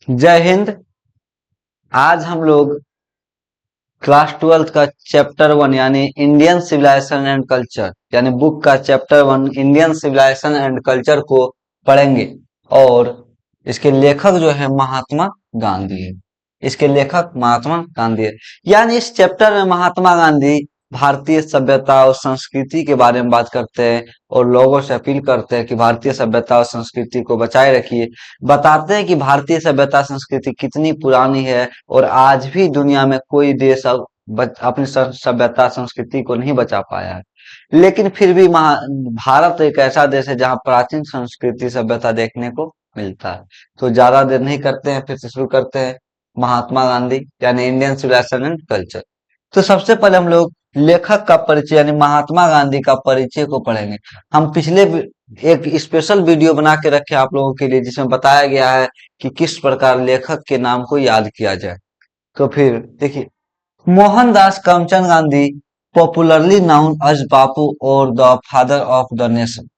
जय हिंद। आज हम लोग क्लास 12th का चैप्टर 1 यानी इंडियन सिविलाइजेशन एंड कल्चर यानी बुक का chapter 1 Indian civilisation and culture को पढ़ेंगे। और इसके लेखक जो है महात्मा गांधी है। इसके लेखक महात्मा गांधी है। यानी इस चैप्टर में महात्मा गांधी भारतीय सभ्यता और संस्कृति के बारे में बात करते हैं और लोगों से अपील करते हैं कि भारतीय सभ्यता और संस्कृति को बचाए रखिए। बताते हैं कि भारतीय सभ्यता संस्कृति कितनी पुरानी है और आज भी दुनिया में कोई देश अब अपनी सभ्यता संस्कृति को नहीं बचा पाया है। लेकिन फिर भी भारत एक ऐसा देश है जहाँ प्राचीन संस्कृति सभ्यता देखने को मिलता है। तो ज्यादा देर नहीं करते हैं, फिर से शुरू करते हैं। महात्मा गांधी यानी इंडियन सिविलाइजेशन एंड कल्चर। तो सबसे पहले हम लोग लेखक का परिचय यानी महात्मा गांधी का परिचय को पढ़ेंगे। हम पिछले एक स्पेशल वीडियो बना के रखे आप लोगों के लिए जिसमें बताया गया है कि किस प्रकार लेखक के नाम को याद किया जाए। तो फिर देखिए, Mohandas Karamchand Gandhi popularly known as Bapu और the father of the nation.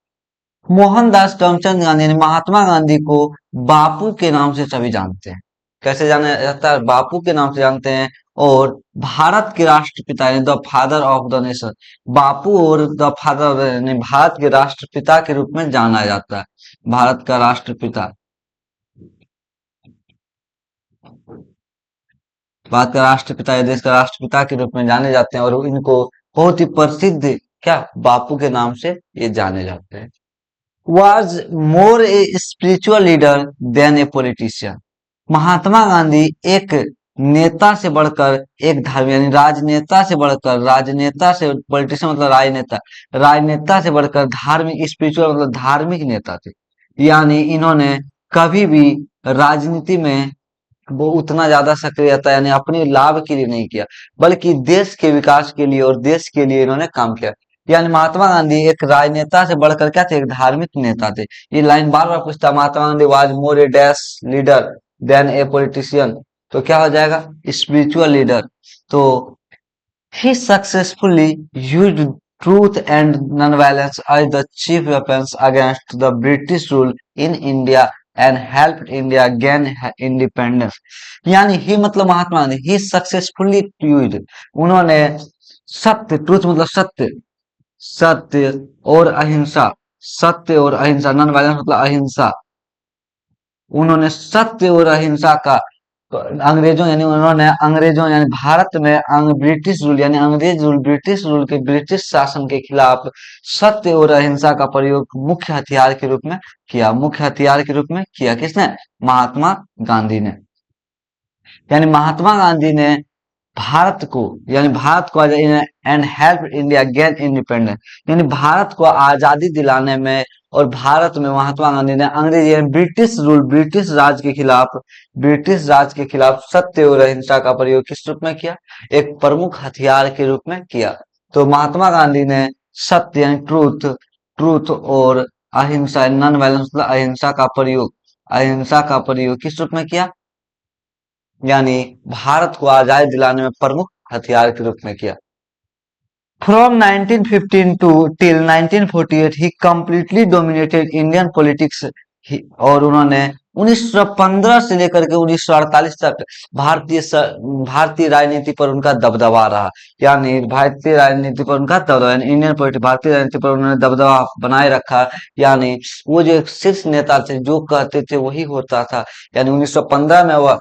Mohandas Karamchand Gandhi यानी महात्मा गांधी को बापू के नाम से सभी जानते हैं। कैसे जाना जाता है? बापू के नाम से जानते हैं। और भारत के राष्ट्रपिता यानी the father of the nation, Bapu और द फादर यानी भारत के राष्ट्रपिता के रूप में जाना जाता है। भारत का राष्ट्रपिता, भारत का राष्ट्रपिता या देश का राष्ट्रपिता के रूप में जाने जाते हैं और इनको बहुत ही प्रसिद्ध क्या बापू के नाम से ये जाने जाते हैं। was more a spiritual leader than a politician। Mahatma Gandhi एक नेता से बढ़कर एक धार्मिक यानी राजनेता से बढ़कर, राजनेता से पॉलिटिशियन मतलब राजनेता, राजनेता से बढ़कर धार्मिक, स्पिरिचुअल मतलब धार्मिक नेता थे। यानी इन्होंने कभी भी राजनीति में वो उतना ज्यादा सक्रियता यानी अपने लाभ के लिए नहीं किया, बल्कि देश के विकास के लिए और देश के लिए इन्होंने काम किया। यानी महात्मा गांधी एक राजनेता से बढ़कर क्या थे? एक धार्मिक नेता थे। ये लाइन बार बार पूछता, Mahatma Gandhi was more a dash leader than a politician. तो क्या हो जाएगा? Spiritual leader. तो he successfully used truth and non-violence as the chief weapons against the British rule in India and helped India gain independence। यानी ही मतलब महात्मा गांधी, ही successfully used, उन्होंने सत्य, truth मतलब सत्य, सत्य और अहिंसा, सत्य और अहिंसा, नॉन वायलेंस मतलब अहिंसा, उन्होंने सत्य और अहिंसा का अंग्रेजों यानी उन्होंने अंग्रेजों यानी भारत में ब्रिटिश रूल यानी अंग्रेज रूल, ब्रिटिश रूल के, ब्रिटिश शासन के खिलाफ सत्य और अहिंसा का प्रयोग मुख्य हथियार के रूप में किया। मुख्य हथियार के रूप में किया किसने? महात्मा गांधी ने। यानी महात्मा गांधी ने भारत को यानी भारत को and help India gain independence, यानी भारत को आजादी दिलाने में और भारत में महात्मा गांधी ने अंग्रेज यानी ब्रिटिश रूल, ब्रिटिश राज के खिलाफ, ब्रिटिश राज के खिलाफ सत्य और अहिंसा का प्रयोग किस रूप में किया? एक प्रमुख हथियार के रूप में किया। तो महात्मा गांधी ने सत्य यानी ट्रूथ, ट्रूथ और अहिंसा नॉन वायलेंस मतलब अहिंसा का प्रयोग, अहिंसा का प्रयोग किस रूप में किया? यानी भारत को आजादी दिलाने में प्रमुख हथियार के रूप में किया। From 1952 till 1948 he completely dominated Indian politics। और उन्होंने 1915 से लेकर के 1948 तक भारतीय राजनीति पर उनका दबदबा रहा। यानी भारतीय राजनीति पर उनका दबदबा यानी इंडियन पॉलिटिक्स, भारतीय राजनीति पर उन्होंने दबदबा बनाए रखा। यानी वो जो एक शीर्ष नेता थे, जो कहते थे वही होता था। यानी 1915 में वह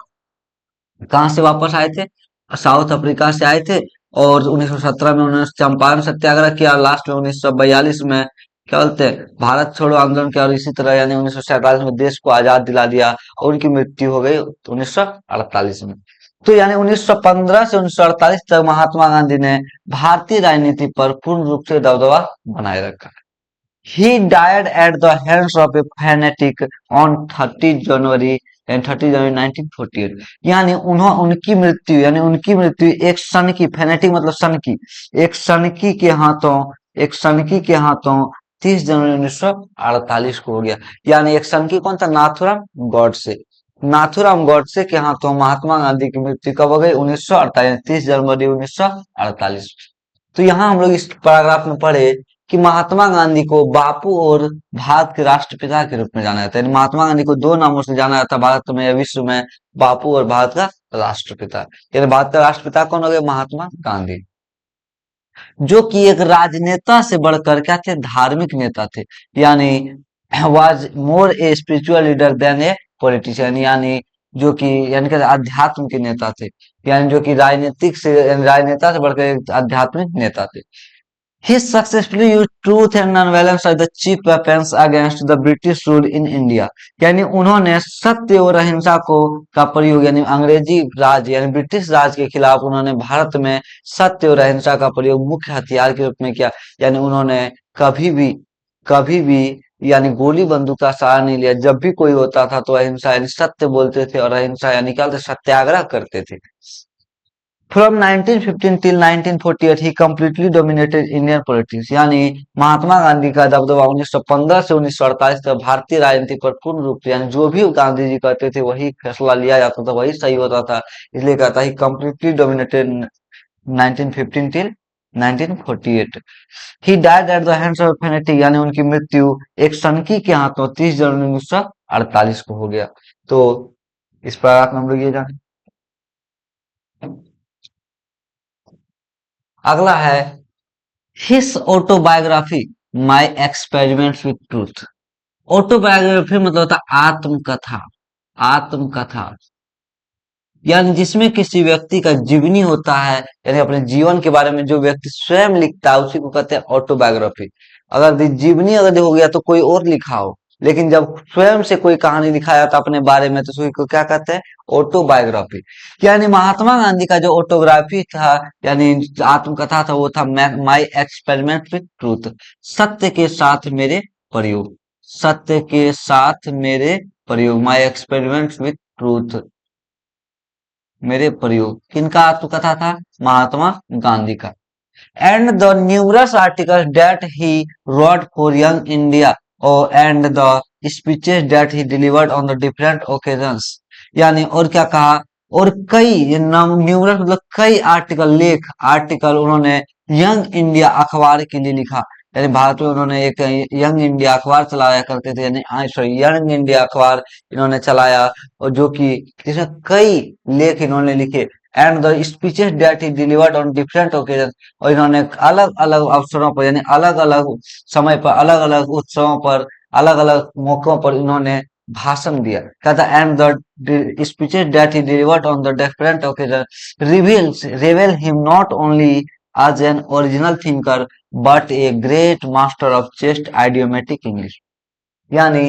कहाँ से वापस आए थे? साउथ अफ्रीका से आए थे। और 1917 में उन्होंने चंपारण सत्याग्रह किया। लास्ट में 1942 में क्या बोलते हैं, भारत छोड़ो आंदोलन किया। और इसी तरह यानी 1947 में देश को आजाद दिला दिया और उनकी मृत्यु हो गई 1948 में। तो यानी 1915 से 1948 तक महात्मा गांधी ने भारतीय राजनीति पर पूर्ण रूप से दबदबा बनाए रखा। He died at the hands of a fanatic on 30 जनवरी 1948। यानी उनकी मृत्यु एक सन की, फैनेटिक मतलब सन की, एक सनकी के हाथों, एक सनकी के हाथों 30 जनवरी 1948 को हो गया। यानी एक सनकी कौन था? नाथूराम गॉडसे। नाथूराम गॉडसे के हाथों महात्मा गांधी की मृत्यु कब हो गई? 1948, 30 जनवरी 1948। तो यहाँ हम लोग इस पैराग्राफ में पढ़े कि महात्मा गांधी को बापू और भारत के राष्ट्रपिता के रूप में जाना जाता है। यानी महात्मा गांधी को दो नामों से जाना जाता है भारत में या विश्व में, बापू और भारत का राष्ट्रपिता। यानी भारत का राष्ट्रपिता कौन हो गया? महात्मा गांधी, जो कि एक राजनेता से बढ़कर क्या थे? धार्मिक नेता थे। यानी was more a spiritual leader than a politician, यानी जो कि यानी कि अध्यात्म के नेता थे। यानी जो कि राजनीतिक से यानी राजनेता से बढ़कर एक आध्यात्मिक नेता थे। He successfully used truth and nonviolence as the chief weapons against the British rule in India। यानी उन्होंने सत्य और अहिंसा को का प्रयोग यानी अंग्रेजी राज यानी ब्रिटिश राज के खिलाफ उन्होंने भारत में सत्य और अहिंसा का प्रयोग मुख्य हथियार के रूप में किया। यानी उन्होंने कभी भी यानी गोली बंदूक का सहारा नहीं लिया। जब भी कोई होता था तो अहिंसा यानी सत्य बोलते थे, और अहिंसा यानी क्या होता है? सत्याग्रह करते थे। From 1915 till 1948 he completely dominated Indian politics। यानी महात्मा गांधी का दबदबा 1915 से 1948 तक भारतीय राजनीति पर पूर्ण रूप से यानी जो भी गांधी जी कहते थे वही फैसला लिया जाता था, वही सही होता था। इसलिए कहता है completely dominated 1915 till 1948। He died at the hands of fanatic। यानी उनकी मृत्यु एक सनकी के हाथों 30 जनवरी 1948 को हो गया। तो इस पर हम लोग ये जाने। अगला है his autobiography my experiment with truth. Autobiography मतलब होता है आत्मकथा। आत्मकथा यानी जिसमें किसी व्यक्ति का जीवनी होता है, यानी अपने जीवन के बारे में जो व्यक्ति स्वयं लिखता है उसी को कहते हैं ऑटोबायोग्राफी। अगर जीवनी अगर हो गया तो कोई और लिखा हो, लेकिन जब स्वयं से कोई कहानी लिखा जाता है अपने बारे में तो उसी को क्या कहते हैं? ऑटोबायोग्राफी। यानी महात्मा गांधी का जो ऑटोग्राफी था यानी आत्मकथा था वो था माई एक्सपेरिमेंट विथ ट्रूथ। सत्य के साथ मेरे प्रयोग। सत्य के साथ मेरे प्रयोग, माई एक्सपेरिमेंट विथ ट्रूथ, मेरे प्रयोग। किनका आत्मकथा था? महात्मा गांधी का। And the numerous articles that he wrote for young India and the speeches that he delivered on the different occasions। यानी और क्या कहा? और कई न्यूमरस मतलब कई आर्टिकल, लेख आर्टिकल उन्होंने यंग इंडिया अखबार के लिए लिखा। यानी भारत में उन्होंने एक यंग इंडिया अखबार चलाया करते थे, यानी सॉरी यंग इंडिया अखबार इन्होंने चलाया, और जो कि जिसमें कई लेख इन्होंने लिखे। And the speeches that he delivered on different occasion, और इन्होंने अलग अलग अवसरों पर यानी अलग अलग समय पर, अलग अलग उत्सवों पर, अलग अलग मौकों पर इन्होंने भाषण दिया। कहता and the speeches that he delivered on the different occasion reveal him not only as an original thinker but a great master of chaste idiomatic English. यानी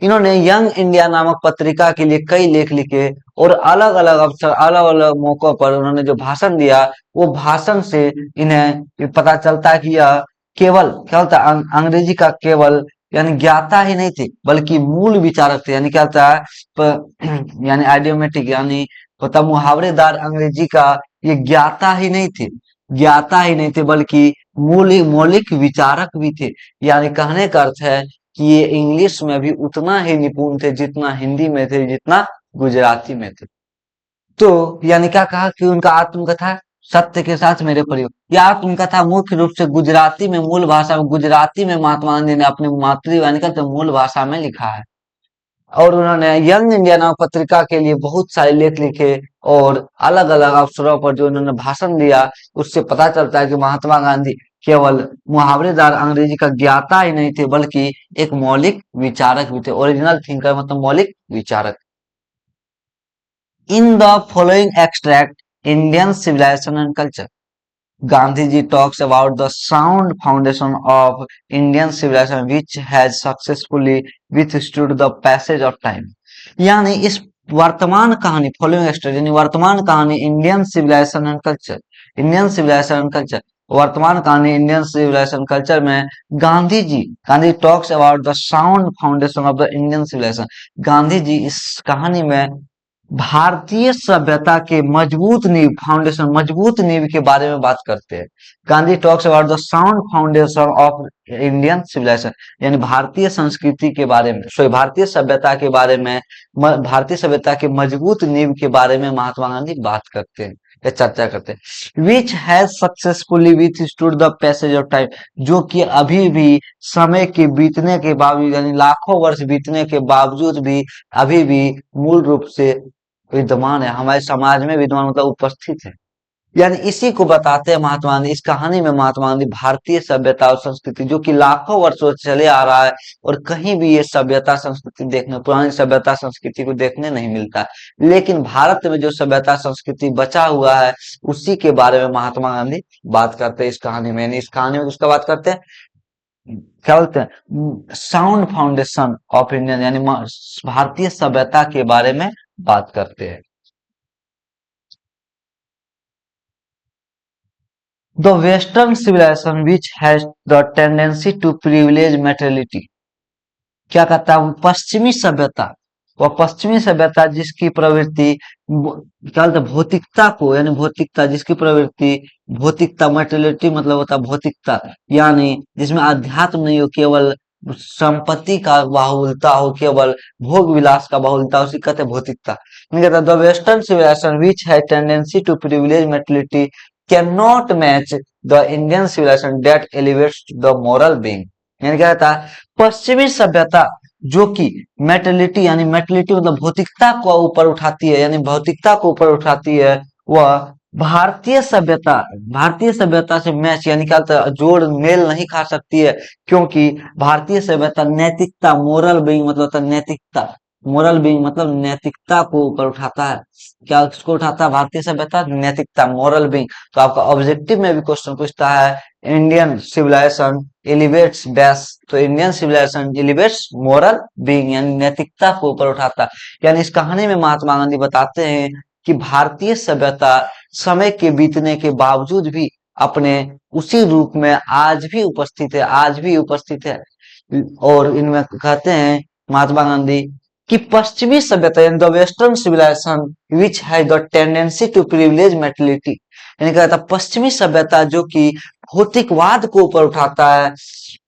इन्होंने यंग इंडिया नामक पत्रिका के लिए कई लेख लिखे, और अलग अलग अवसर अलग अलग मौकों पर उन्होंने जो भाषण दिया वो भाषण से इन्हें पता चलता है कि यह केवल क्या होता है? अंग्रेजी का केवल यानी ज्ञाता ही नहीं थे बल्कि मूल विचारक थे। यानी क्या होता है? यानी आइडियोमेटिक यानी पता मुहावरेदार अंग्रेजी का ये ज्ञाता ही नहीं थे, ज्ञाता ही नहीं थे बल्कि मूल मौलिक विचारक भी थे। यानी कहने का अर्थ है कि ये इंग्लिश में भी उतना ही निपुण थे जितना हिंदी में थे, जितना गुजराती में थे। तो यानी क्या कहा कि उनका आत्मकथा सत्य के साथ मेरे प्रयोग, यह आत्मकथा मुख्य रूप से गुजराती में, मूल भाषा में गुजराती में महात्मा गांधी ने अपनी मातृवाणी का तो मूल भाषा में लिखा है। और उन्होंने यंग इंडिया नामक पत्रिका के लिए बहुत सारे लेख लिखे, और अलग अलग अवसरों पर जो उन्होंने भाषण दिया उससे पता चलता है कि महात्मा गांधी केवल मुहावरेदार अंग्रेजी का ज्ञाता ही नहीं थे बल्कि एक मौलिक विचारक भी थे। ओरिजिनल थिंकर मतलब मौलिक विचारक। In the following extract Indian civilisation and culture Gandhiji talks about the sound foundation of Indian civilization which has successfully withstood the passage of time। यानी इस वर्तमान कहानी फॉलोइंग स्टोरी यानी वर्तमान कहानी Indian civilisation and culture, Indian civilisation and culture, वर्तमान कहानी Indian civilization culture में Gandhi talks about the sound foundation of the Indian civilization. Gandhi ji इस कहानी में भारतीय सभ्यता के मजबूत नींव, फाउंडेशन मजबूत नींव के बारे में बात करते हैं। Gandhi talks about the sound foundation of Indian civilisation, यानी भारतीय संस्कृति के बारे में, सॉरी भारतीय सभ्यता के बारे में, भारतीय सभ्यता के मजबूत नींव के बारे में महात्मा गांधी बात करते हैं। ये चर्चा करते हैं। Which has successfully withstood the passage of time, जो कि अभी भी समय के बीतने के बावजूद, यानी लाखों वर्ष बीतने के बावजूद भी अभी भी मूल रूप से विद्यमान है, हमारे समाज में विद्यमान मतलब उपस्थित है। यानी इसी को बताते हैं महात्मा गांधी। इस कहानी में महात्मा गांधी भारतीय सभ्यता और संस्कृति, जो कि लाखों वर्षों से चले आ रहा है और कहीं भी ये सभ्यता संस्कृति देखने, पुरानी सभ्यता संस्कृति को देखने नहीं मिलता है, लेकिन भारत में जो सभ्यता संस्कृति बचा हुआ है उसी के बारे में महात्मा गांधी बात करते हैं इस कहानी में। यानी इस कहानी में किसका बात करते हैं, क्या बोलते हैं, साउंड फाउंडेशन ऑफ इंडियन, यानी भारतीय सभ्यता के बारे में बात करते हैं। The Western civilization which has the tendency to privilege materiality, क्या कहता है, पश्चिमी सभ्यता, वह पश्चिमी सभ्यता जिसकी प्रवृत्ति क्या बोलते हैं, भौतिकता को, यानी भौतिकता जिसकी प्रवृत्ति भौतिकता, मटेरियलिटी मतलब होता है भौतिकता, यानी जिसमें अध्यात्म नहीं हो, केवल संपत्ति का बाहुलता हो, केवल भोग विलास का बाहुलता, उसी कहते हैं भौतिकता। कहता है द वेस्टर्न सिविलाइजेशन विच है tendency to privilege mentality can not match the Indian civilisation that elevates the moral being, यानी क्या कहता है, पश्चिमी सभ्यता जो कि मेटलिटी, यानी मेटलिटी मतलब भौतिकता को ऊपर उठाती है, यानी भौतिकता को ऊपर उठाती है, वह भारतीय सभ्यता से मैच, यानी क्या होता है, जोड़ मेल नहीं खा सकती है, क्योंकि भारतीय सभ्यता नैतिकता, मोरल बीइंग मतलब होता है नैतिकता, मोरल बीइंग मतलब नैतिकता को ऊपर उठाता है। क्या किसको उठाता है, भारतीय सभ्यता नैतिकता, मोरल बीइंग। तो आपका ऑब्जेक्टिव में भी क्वेश्चन पूछता है इंडियन सिविलाइजेशन एलिवेट्स डैश, तो Indian civilisation elevates moral being, यानी नैतिकता को ऊपर उठाता है। यानी इस कहानी में महात्मा गांधी बताते हैं कि भारतीय सभ्यता समय के बीतने के बावजूद भी अपने उसी रूप में आज भी उपस्थित है, आज भी उपस्थित है। और इनमें कहते हैं महात्मा गांधी कि पश्चिमी सभ्यता, यानी the western civilization which has the tendency to privilege mentality, यानी कहता है पश्चिमी सभ्यता जो कि भौतिकवाद को ऊपर उठाता है,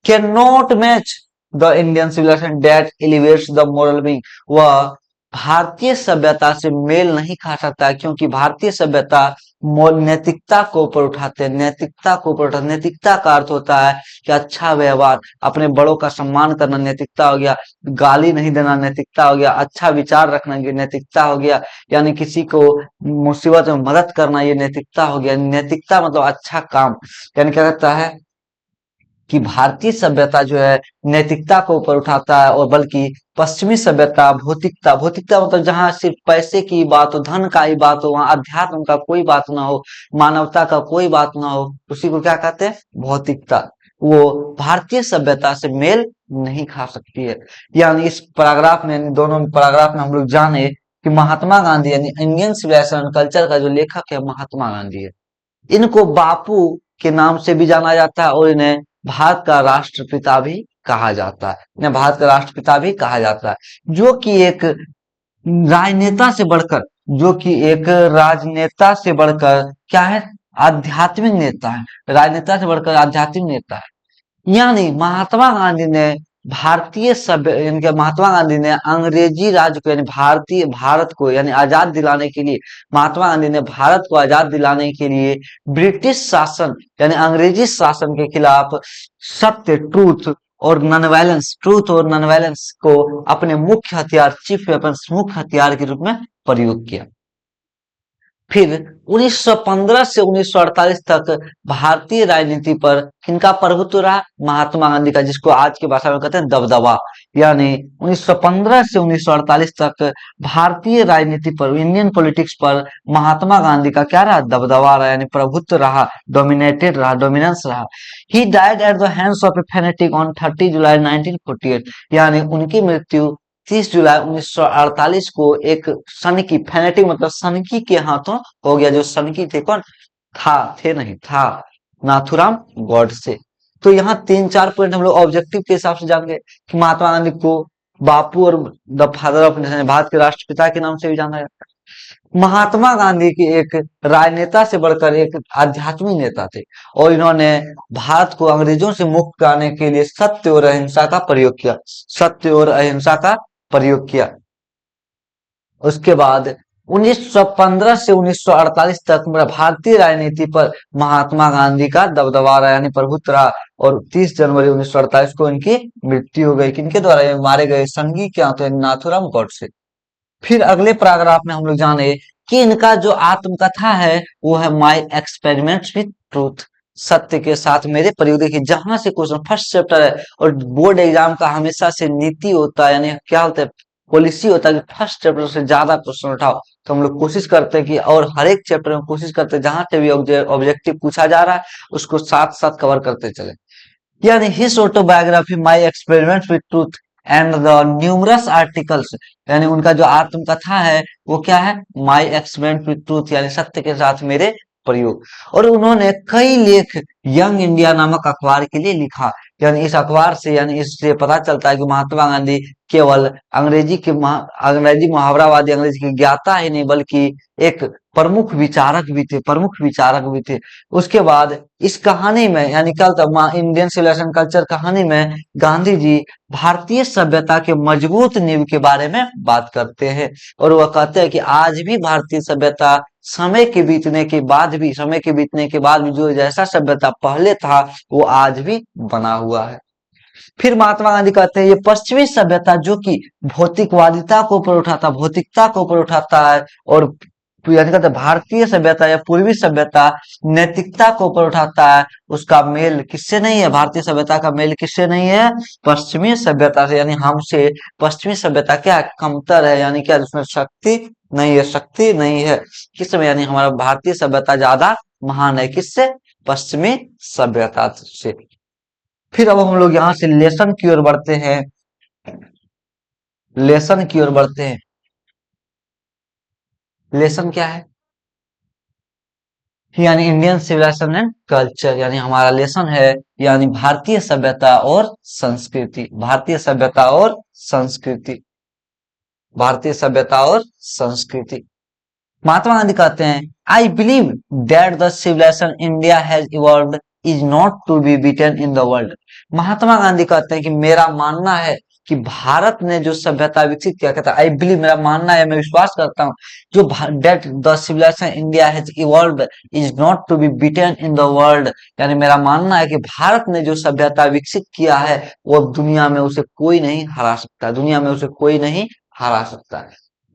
can not match the Indian civilisation that elevates the moral being, वह भारतीय सभ्यता से मेल नहीं खा सकता, क्योंकि भारतीय सभ्यता नैतिकता को ऊपर उठाते हैं, नैतिकता को ऊपर उठाते। नैतिकता का अर्थ होता है कि अच्छा व्यवहार, अपने बड़ों का सम्मान करना नैतिकता हो गया, गाली नहीं देना नैतिकता हो गया, अच्छा विचार रखना ये नैतिकता हो गया, यानी किसी को मुसीबत में मदद करना ये नैतिकता हो गया। नैतिकता मतलब अच्छा काम, यानी क्या कहता है कि भारतीय सभ्यता जो है नैतिकता को ऊपर उठाता है, और बल्कि पश्चिमी सभ्यता भौतिकता, भौतिकता मतलब जहां सिर्फ पैसे की बात हो, धन का ही बात हो, वहां अध्यात्म का कोई बात ना हो, मानवता का कोई बात ना हो, उसी को क्या कहते हैं, भौतिकता। वो भारतीय सभ्यता से मेल नहीं खा सकती है। यानी इस पैराग्राफ में, यानी दोनों पैराग्राफ में हम लोग जाने कि महात्मा गांधी, यानी इंडियन सिविलाइजेशन कल्चर का जो लेखक है महात्मा गांधी है। इनको बापू के नाम से भी जाना जाता है और इन्हें भारत का राष्ट्रपिता भी कहा जाता है, इन्हें भारत का राष्ट्रपिता भी कहा जाता है। जो कि एक राजनेता से बढ़कर, जो कि एक राजनेता से बढ़कर क्या है, आध्यात्मिक नेता है, राजनेता से बढ़कर आध्यात्मिक नेता है। यानी महात्मा गांधी ने भारतीय सभ्य, यानी कि महात्मा गांधी ने अंग्रेजी राज को, यानी भारतीय भारत को, यानी आजाद दिलाने के लिए, महात्मा गांधी ने भारत को आजाद दिलाने के लिए ब्रिटिश शासन, यानी अंग्रेजी शासन के खिलाफ सत्य, ट्रूथ और नॉन वायलेंस, ट्रूथ और नॉन वायलेंस को अपने मुख्य हथियार, चीफ वेपन्स, मुख्य हथियार के रूप में प्रयोग किया। फिर 1915 से 1948 तक भारतीय राजनीति पर किनका प्रभुत्व रहा, महात्मा गांधी का, जिसको आज की भाषा में कहते हैं दबदबा। यानी 1915 से 1948 तक भारतीय राजनीति पर, इंडियन पॉलिटिक्स पर महात्मा गांधी का क्या रहा, दबदबा रहा, यानी प्रभुत्व रहा, डोमिनेटेड रहा, डोमिनेंस रहा। He died at the hands of A fanatic on 30 जुलाई 1948, यानी उनकी मृत्यु 30 जुलाई 1948 को एक सनकी, फैनेटिक मतलब सनकी के हाथों हो गया। जो सनकी थे कौन, थे नहीं, था नाथुराम गॉडसे। तो यहाँ 3-4 पॉइंट हम लोग ऑब्जेक्टिव के हिसाब से जान गए कि महात्मा गांधी को बापू और the father of nation, Bharat के राष्ट्रपिता के नाम से भी जाना जाता है। महात्मा गांधी की एक राजनेता से बढ़कर एक आध्यात्मिक नेता थे, और इन्होंने भारत को अंग्रेजों से मुक्त कराने के लिए सत्य और अहिंसा का प्रयोग किया, सत्य और अहिंसा का प्रयोग किया। उसके बाद 1915 से 1948 तक मेरा भारतीय राजनीति पर महात्मा गांधी का दबदबा रहा, यानी प्रभुत्व रहा। और 30 जनवरी 1948 को इनकी मृत्यु हो गई। किनके द्वारा ये मारे गए? संघी क्या होते हैं? नाथूराम गोडसे। फिर अगले पैराग्राफ में हम लोग जाने कि इनका जो आत्मकथा है वो है माई एक्सपेरिमेंट्स विथ ट्रूथ, सत्य के साथ मेरे प्रयोग। देखिए जहां से क्वेश्चन फर्स्ट चैप्टर है, और बोर्ड एग्जाम का हमेशा से नीति होता है, यानी क्या होता है, पॉलिसी होता है कि फर्स्ट चैप्टर से ज्यादा क्वेश्चन उठाओ। तो हम लोग कोशिश करते हैं कि, और हर एक चैप्टर में कोशिश करते हैं जहां से भी ऑब्जेक्टिव पूछा जा रहा है उसको साथ साथ कवर करते चले। यानी his autobiography my experiments with truth and the numerous articles, यानी उनका जो आत्मकथा है वो क्या है? माई एक्सपेरिमेंट विथ ट्रूथ, यानी सत्य के साथ मेरे प्रयोग। और उन्होंने कई लेख यंग इंडिया नामक अखबार के लिए लिखा। यानी इस अखबार से, यानी इससे पता चलता है कि महात्मा गांधी केवल अंग्रेजी मुहावरावादी अंग्रेजी के ज्ञाता ही नहीं बल्कि एक प्रमुख विचारक भी थे। उसके बाद इस कहानी में, यानी क्या होता है, इंडियन सिविलाइजेशन कल्चर कहानी में गांधी जी भारतीय सभ्यता के मजबूत नींव के बारे में बात करते हैं। और वह कहते हैं कि आज भी भारतीय सभ्यता समय के बीतने के बाद भी जो जैसा सभ्यता पहले था वो आज भी बना हुआ है। फिर महात्मा गांधी कहते हैं ये पश्चिमी सभ्यता जो कि भौतिकवादिता को ऊपर उठाता, भौतिकता को ऊपर उठाता है, और यानी कहते हैं भारतीय सभ्यता या पूर्वी सभ्यता नैतिकता को ऊपर उठाता है, उसका मेल किससे नहीं है? भारतीय सभ्यता का मेल किससे नहीं है? पश्चिमी सभ्यता से। यानी हमसे पश्चिमी सभ्यता क्या है? कमतर है, यानी क्या? उसमें शक्ति नहीं है। किस में? यानी हमारा भारतीय सभ्यता ज्यादा महान है। किससे? पश्चिमी सभ्यता से। फिर अब हम लोग यहाँ से लेसन की ओर बढ़ते हैं। लेसन की ओर बढ़ते हैं। लेसन क्या है? यानी इंडियन सिविलाइजेशन एंड कल्चर, यानी हमारा लेसन है, यानी भारतीय सभ्यता और संस्कृति। भारतीय सभ्यता और संस्कृति। भारतीय सभ्यता और संस्कृति। महात्मा गांधी कहते हैं I believe that the civilisation India has evolved is not to be beaten in the world. Mahatma Gandhi कहते हैं कि मेरा मानना है कि भारत ने जो सभ्यता विकसित किया, कहता है आई बिलीव, मेरा मानना है, मैं विश्वास करता हूँ, जो that the civilisation India has evolved is not to be beaten in the world, यानी मेरा मानना है कि भारत ने जो सभ्यता विकसित किया है वो दुनिया में उसे कोई नहीं हरा सकता, दुनिया में उसे कोई नहीं हरा सकता।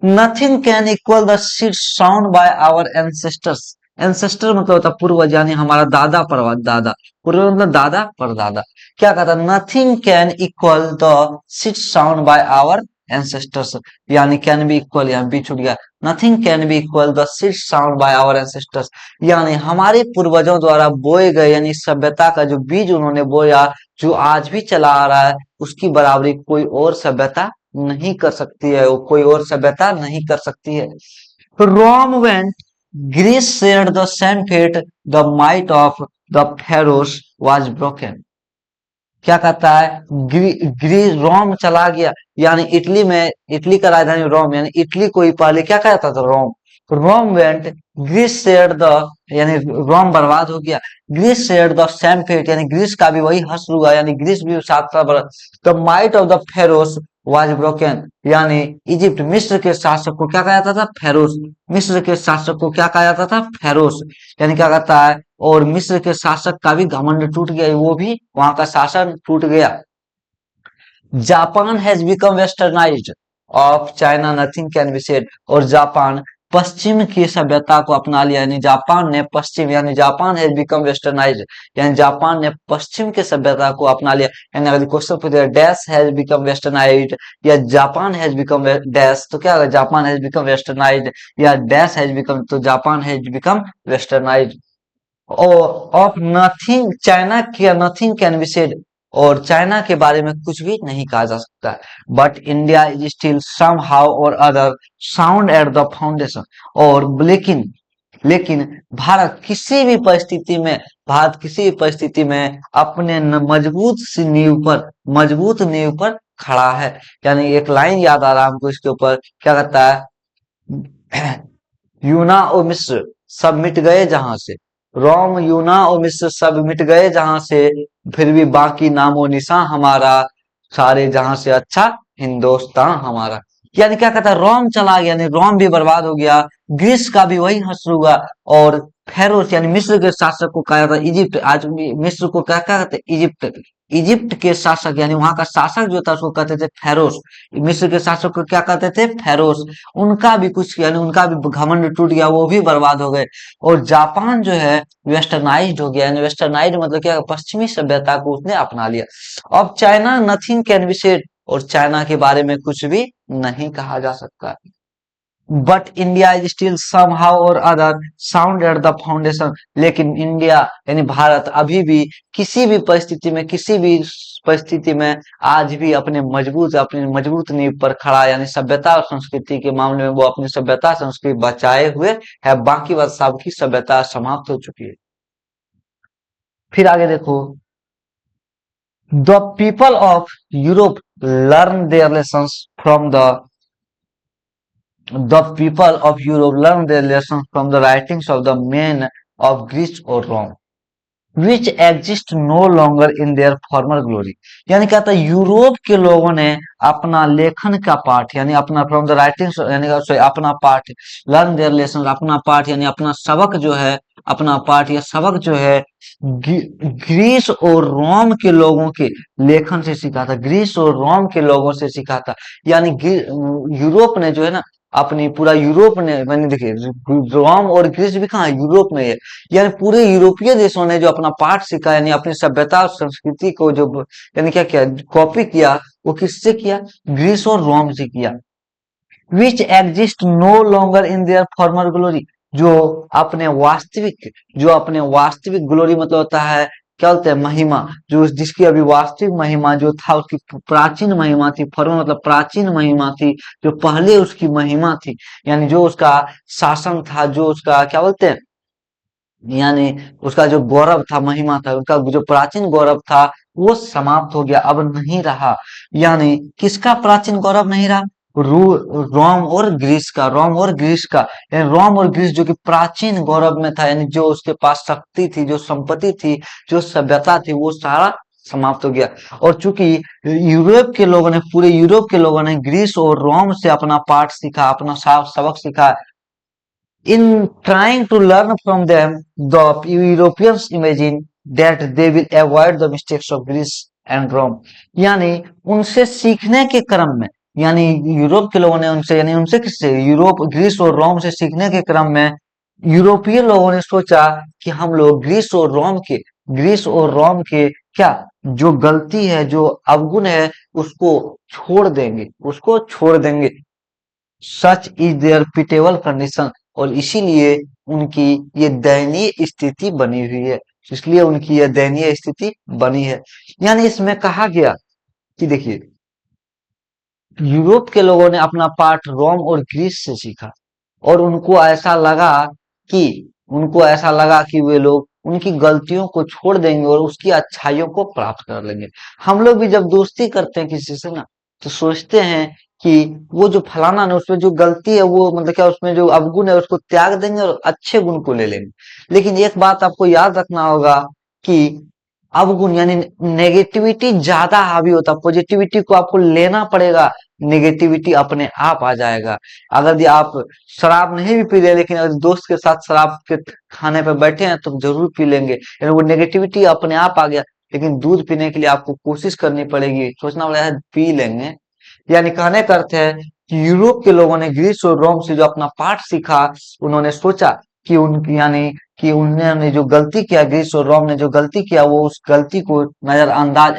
Nothing can equal the seed sown by our ancestors. Ancestor मतलब होता है पूर्वज, यानी हमारा दादा परदादा। पूर्व मतलब दादा परदादा। क्या कहता है? Nothing can equal the seed sound by our ancestors, यानी कैन बी इक्वल, यहाँ बी छूट गया। Nothing can be equal the seed sound by our ancestors, यानी हमारे पूर्वजों द्वारा बोए गए, यानी सभ्यता का जो बीज उन्होंने बोया, जो आज भी चला आ रहा है, उसकी बराबरी कोई और सभ्यता नहीं कर सकती है, वो कोई और सभ्यता नहीं कर सकती है। Rome went Greece shared the same fate, the might of the pharaohs was broken. क्या कहता है? ग्रीस रोम चला गया, यानी इटली में, इटली का राजधानी रोम, यानी इटली को ही पहले क्या कहता था? Rome. Rome went Greece shared the, यानी रोम बर्बाद हो गया। Greece shared the same fate, यानी ग्रीस का भी वही हश्र हुआ, यानी ग्रीस भी साथ साथ। The might of the pharaohs was broken, यानी इजिप्ट मिस्र के शासक को क्या कहा जाता था? फेरोस। मिस्र के शासक को क्या कहा जाता था? फेरोस। यानी क्या कहता है? और मिस्र के शासक का भी घमंड टूट गया, वो भी वहां का शासन टूट गया। Japan has become westernized of China, nothing can be said. और जापान पश्चिम की सभ्यता को अपना लिया, यानी जापान ने पश्चिम, यानी जापान हैज बिकम वेस्टर्नाइज्ड, यानी जापान ने पश्चिम के सभ्यता को अपना लिया। यानी अगर क्वेश्चन पूछे डैश हैज बिकम वेस्टर्नाइज्ड या जापान हैज बिकम डैश, तो क्या होगा? जापान हैज बिकम वेस्टर्नाइज्ड या डैश हैज बिकम, तो Japan has become westernized. Of nothing China किया, नथिंग कैन बी सेड, और चाइना के बारे में कुछ भी नहीं कहा जा सकता। But India is still somehow or other sound at the foundation, और लेकिन भारत किसी भी परिस्थिति में, भारत किसी भी परिस्थिति में अपने मजबूत नींव पर खड़ा है। यानी एक लाइन याद आ रहा है हमको इसके ऊपर, क्या कहता है? यूना और मिस्र सब मिट गए जहां से, रोम यूना और मिस्र सब मिट गए जहां से, फिर भी बाकी नामो निशान हमारा, सारे जहां से अच्छा हिंदुस्तान हमारा। यानी क्या कहता है, रोम चला गया, यानी रोम भी बर्बाद हो गया, ग्रीस का भी वही हश्र हुआ, और फेरोस यानी मिस्र के शासक को कहा जाता है इजिप्ट, आज भी मिस्र को क्या क्या कहते हैं, इजिप्ट। इजिप्ट के शासक यानी वहां का शासक जो था उसको कहते थे फेरोस। मिस्र के शासक को क्या कहते थे, फेरोस। उनका भी कुछ यानी उनका भी घमंड टूट गया, वो भी बर्बाद हो गए। और जापान जो है वेस्टर्नाइज्ड हो गया, यानी वेस्टर्नाइज्ड मतलब क्या, पश्चिमी सभ्यता को उसने अपना लिया। अब China nothing can be said, और चाइना के बारे में कुछ भी नहीं कहा जा सकता। But India is still somehow or other sound at the foundation, लेकिन इंडिया यानी भारत अभी भी किसी भी परिस्थिति में, किसी भी परिस्थिति में आज भी अपनी मजबूत नींव पर खड़ा, यानी सभ्यता और संस्कृति के मामले में वो अपनी सभ्यता संस्कृति बचाए हुए है। बाकी बात सबकी सभ्यता समाप्त हो चुकी है। फिर आगे देखो, the people of Europe learn their lessons from the people of Europe learned their lessons from the writings of the men of Greece or Rome, which exist no longer in their former glory। यानी क्या था, Europe के लोगों ने अपना लेखन का पाठ यानी अपना फ्रॉम द राइटिंग्स यानी अपना पाठ, लर्न देयर लेसन अपना पाठ यानी अपना सबक जो है, अपना पाठ या सबक जो है ग्रीस और रोम के लोगों के लेखन से सीखा था, ग्रीस और रोम के लोगों से सीखा था। यानी यूरोप ने जो है ना, अपनी पूरा यूरोप ने, मैंने देखिए रोम और ग्रीस भी कहाँ है, यूरोप में है। यानी पूरे यूरोपीय देशों ने जो अपना पाठ सीखा, यानी अपनी सभ्यता और संस्कृति को जो यानी क्या किया, कॉपी किया, वो किससे किया, ग्रीस और रोम से किया। Which exist no longer in their former glory, जो अपने वास्तविक ग्लोरी मतलब होता है, क्या बोलते हैं, महिमा, जो जिसकी अभी वास्तविक महिमा जो था, उसकी प्राचीन महिमा थी, फॉर्मर मतलब प्राचीन महिमा थी, जो पहले उसकी महिमा थी, यानी जो उसका शासन था, जो उसका क्या बोलते हैं, यानी उसका जो गौरव था, महिमा था, उसका जो प्राचीन गौरव था, वो समाप्त हो गया, अब नहीं रहा। यानी किसका प्राचीन गौरव नहीं रहा, रोम और ग्रीस का, यानी रोम और ग्रीस जो कि प्राचीन गौरव में था, यानी जो उसके पास शक्ति थी, जो संपत्ति थी, जो सभ्यता थी, वो सारा समाप्त हो गया। और चूंकि यूरोप के लोगों ने, पूरे यूरोप के लोगों ने ग्रीस और रोम से अपना पाठ सीखा, अपना सबक सीखा, in trying to learn from them, the Europeans imagine that they will avoid the mistakes of Greece and Rome। यानी उनसे सीखने के क्रम में, यानी यूरोप के लोगों ने उनसे, यानी उनसे किससे, यूरोप ग्रीस और रोम से सीखने के क्रम में यूरोपीय लोगों ने सोचा कि हम लोग ग्रीस और रोम के क्या जो गलती है, जो अवगुण है, उसको छोड़ देंगे। Such is their pitiable condition, और इसीलिए उनकी ये दयनीय स्थिति बनी हुई है, इसलिए उनकी यह दयनीय स्थिति बनी है। यानी इसमें कहा गया कि देखिए, यूरोप के लोगों ने अपना पाठ रोम और ग्रीस से सीखा, और कि उनको ऐसा लगा कि वे लोग उनकी गलतियों को छोड़ देंगे और उसकी अच्छाइयों को प्राप्त कर लेंगे। हम लोग भी जब दोस्ती करते हैं किसी से ना, तो सोचते हैं कि वो जो फलाना ना, उसमें जो गलती है, वो मतलब क्या, उसमें जो अवगुण है उसको त्याग देंगे और अच्छे गुण को ले लेंगे। लेकिन एक बात आपको याद रखना होगा कि अवगुण यानी नेगेटिविटी ज्यादा हावी होता, पॉजिटिविटी को आपको लेना पड़ेगा, नेगेटिविटी अपने आप आ जाएगा। अगर यदि आप शराब नहीं भी पी रहे, लेकिन अगर दोस्त के साथ शराब के खाने पर बैठे हैं तो जरूर पी लेंगे, यानी वो नेगेटिविटी अपने आप आ गया। लेकिन दूध पीने के लिए आपको कोशिश करनी पड़ेगी, सोचना पड़ेगा पी लेंगे। यानी कहने का अर्थ है कि यूरोप के लोगों ने ग्रीस और रोम से जो अपना पाठ सीखा, उन्होंने सोचा कि उनकी यानी कि उन्होंने जो गलती किया, ग्रीस और रोम ने जो गलती किया, वो उस गलती को नजरअंदाज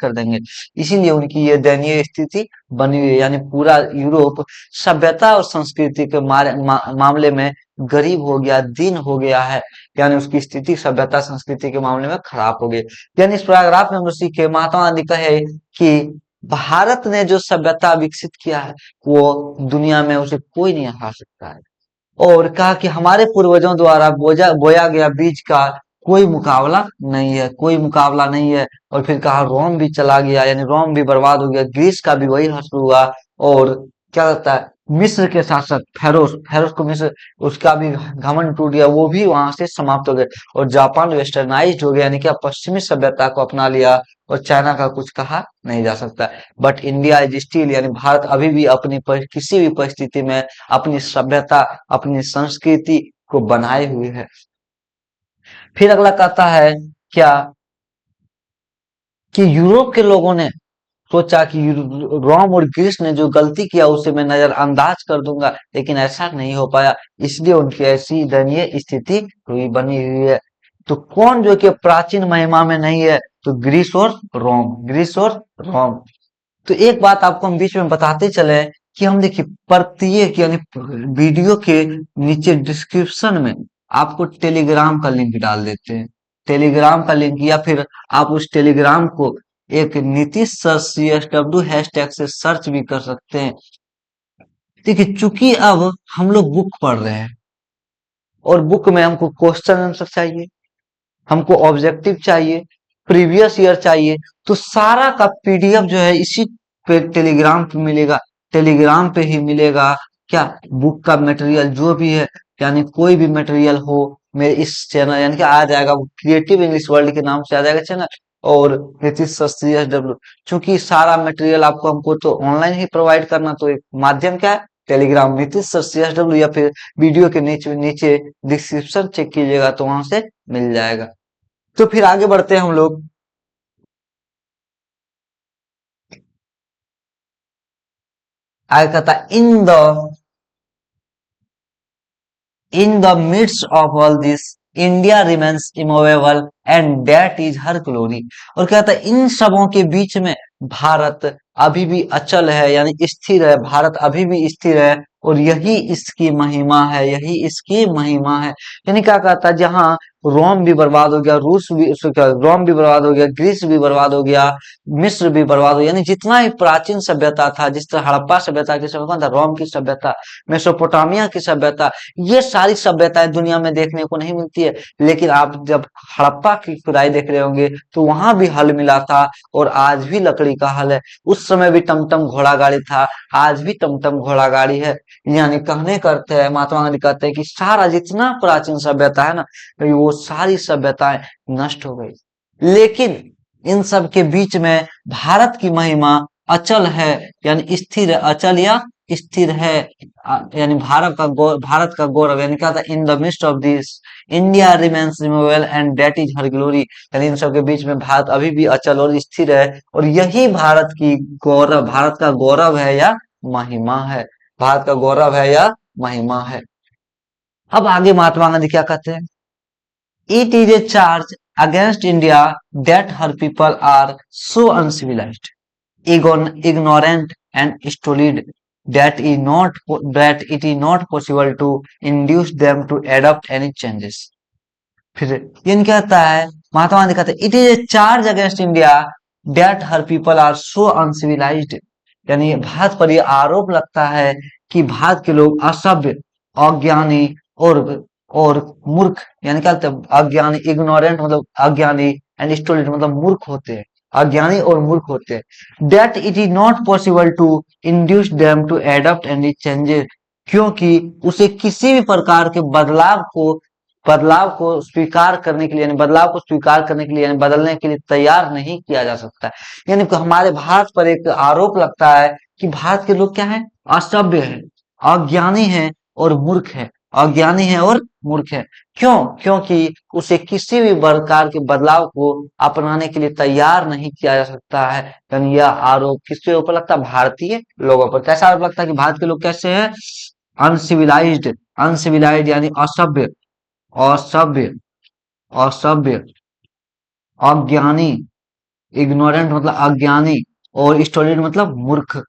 कर देंगे। इसीलिए उनकी ये दयनीय स्थिति बनी हुई है, यानी पूरा यूरोप सभ्यता और संस्कृति के मामले में गरीब हो गया, दीन हो गया है। यानी उसकी स्थिति सभ्यता संस्कृति के मामले में खराब हो गई। यानी इस पैराग्राफ में हम लोग सीखे, महात्मा गांधी कहे कि भारत ने जो सभ्यता विकसित किया है, वो दुनिया में उसे कोई नहीं हरा सकता है। और कहा कि हमारे पूर्वजों द्वारा बोया गया बीज का कोई मुकाबला नहीं है। और फिर कहा रोम भी चला गया, यानी रोम भी बर्बाद हो गया, ग्रीस का भी वही हश्र हुआ। और क्या होता है, मिस्र के शासक फेरोस फेरोस को मिस्र उसका भी घमंड टूट गया, वो भी वहां से समाप्त हो गए। और जापान वेस्टर्नाइज्ड हो गया, यानी कि अब पश्चिमी सभ्यता को अपना लिया। और चाइना का कुछ कहा नहीं जा सकता। बट इंडिया इज स्टिल, यानी भारत अभी भी अपनी किसी भी परिस्थिति में अपनी सभ्यता, अपनी संस्कृति को बनाए हुए है। फिर अगला कहता है क्या कि यूरोप के लोगों ने सोचा कि रोम और ग्रीस ने जो गलती किया उसे मैं नजरअंदाज कर दूंगा, लेकिन ऐसा नहीं हो पाया। इसलिए उनकी ऐसी दयनीय स्थिति हुई बनी हुई है। तो कौन जो कि प्राचीन महिमा में नहीं है? तो ग्रीस और रोम, ग्रीस और रोम। तो एक बात आपको हम बीच में बताते चले कि हम देखिए प्रत्येक यानी वीडियो के नीचे डिस्क्रिप्शन में आपको टेलीग्राम का लिंक डाल देते हैं। टेलीग्राम का लिंक, या फिर आप उस टेलीग्राम को एक नीतीश सर CSW हैशटैग से सर्च भी कर सकते हैं। देखिए चूंकि अब हम लोग बुक पढ़ रहे हैं और बुक में हमको क्वेश्चन आंसर चाहिए, हमको ऑब्जेक्टिव चाहिए, प्रीवियस ईयर चाहिए, तो सारा का PDF जो है इसी पे टेलीग्राम पे मिलेगा। टेलीग्राम पे ही मिलेगा क्या? बुक का मटेरियल जो भी है, यानी कोई भी मटेरियल हो मेरे इस चैनल यानी कि आ जाएगा, क्रिएटिव इंग्लिश वर्ल्ड के नाम से आ जाएगा चैनल। और नीतीश सर CSW, चूंकि सारा मटेरियल आपको हमको तो ऑनलाइन ही प्रोवाइड करना, तो एक माध्यम क्या है? टेलीग्राम नीतीश सर CSW, या फिर वीडियो के नीचे नीचे डिस्क्रिप्शन चेक कीजिएगा तो वहां से मिल जाएगा। तो फिर आगे बढ़ते हैं हम लोग। आगे कहता in the In the midst of all this, India remains immovable and that is her glory। और कहता है इन सबों के बीच में भारत अभी भी अचल है, यानी स्थिर है। भारत अभी भी स्थिर है और यही इसकी महिमा है, यही इसकी महिमा है। यानी क्या कहता है, जहाँ रोम भी बर्बाद हो गया, रूस भी रोम भी बर्बाद हो गया, ग्रीस भी बर्बाद हो गया, मिस्र भी बर्बाद हो गया, यानी जितना भी प्राचीन सभ्यता था, जिस तरह हड़प्पा सभ्यता की सभ्यता था, रोम की सभ्यता, मेसोपोटामिया की सभ्यता, ये सारी सभ्यताएं दुनिया में देखने को नहीं मिलती है। लेकिन आप जब हड़प्पा की खुदाई देख रहे होंगे तो वहां भी हल मिला था, और आज भी लकड़ी का हल है। उस समय भी टमटम घोड़ा गाड़ी था, आज भी टमटम घोड़ा गाड़ी है। यानी कहने करते हैं, महात्मा गांधी कहते हैं कि सारा जितना प्राचीन सभ्यता है ना, वो सारी सभ्यताएं नष्ट हो गई। लेकिन इन सब के बीच में भारत की महिमा अचल है, यानी स्थिर है। अचल या स्थिर है, यानी भारत का गौरव, यानी क्या था? In the mist of this India remains removable and that is her glory. यानी इन सब के बीच में भारत अभी भी अचल और स्थिर है, और यही भारत की गौरव, भारत का गौरव है या महिमा है। भारत का गौरव है या महिमा है। अब आगे महात्मा गांधी क्या कहते हैं? It is a charge against India that her people are so uncivilized, ignorant and stolid that it is not possible to induce them to adopt any changes। फिर ये कहता है, महात्मा गांधी कहते हैं, it is a charge against India that her people are so uncivilised. यानी भारत पर यह आरोप लगता है कि भारत के लोग असभ्य, अज्ञानी और और मूर्ख, यानी क्या होता है? अज्ञानी, इग्नोरेंट मतलब अज्ञानी, एंड स्टूडेंट मतलब मूर्ख होते हैं, अज्ञानी और मूर्ख होते हैं। That it is not possible to induce them to adopt any changes, क्योंकि उसे किसी भी प्रकार के बदलाव को स्वीकार करने के लिए, यानी बदलाव को स्वीकार करने के लिए, यानी बदलने के लिए तैयार नहीं किया जा सकता है। यानी कि हमारे भारत पर एक आरोप लगता है कि भारत के लोग क्या है? असभ्य है, अज्ञानी है और मूर्ख है, अज्ञानी है और मूर्ख है। क्यों? क्योंकि उसे किसी भी प्रकार के बदलाव को अपनाने के लिए तैयार नहीं किया जा सकता है। यानी यह आरोप किसके ऊपर लगता है? भारतीय लोगों पर। कैसा आरोप लगता है कि भारत के लोग कैसे हैं? अनसिविलाइज्ड, अनसिविलाइज्ड यानी असभ्य, असभ्य, असभ्य, अज्ञानी, इग्नोरेंट मतलब अज्ञानी, और स्टूडेंट मतलब मूर्ख।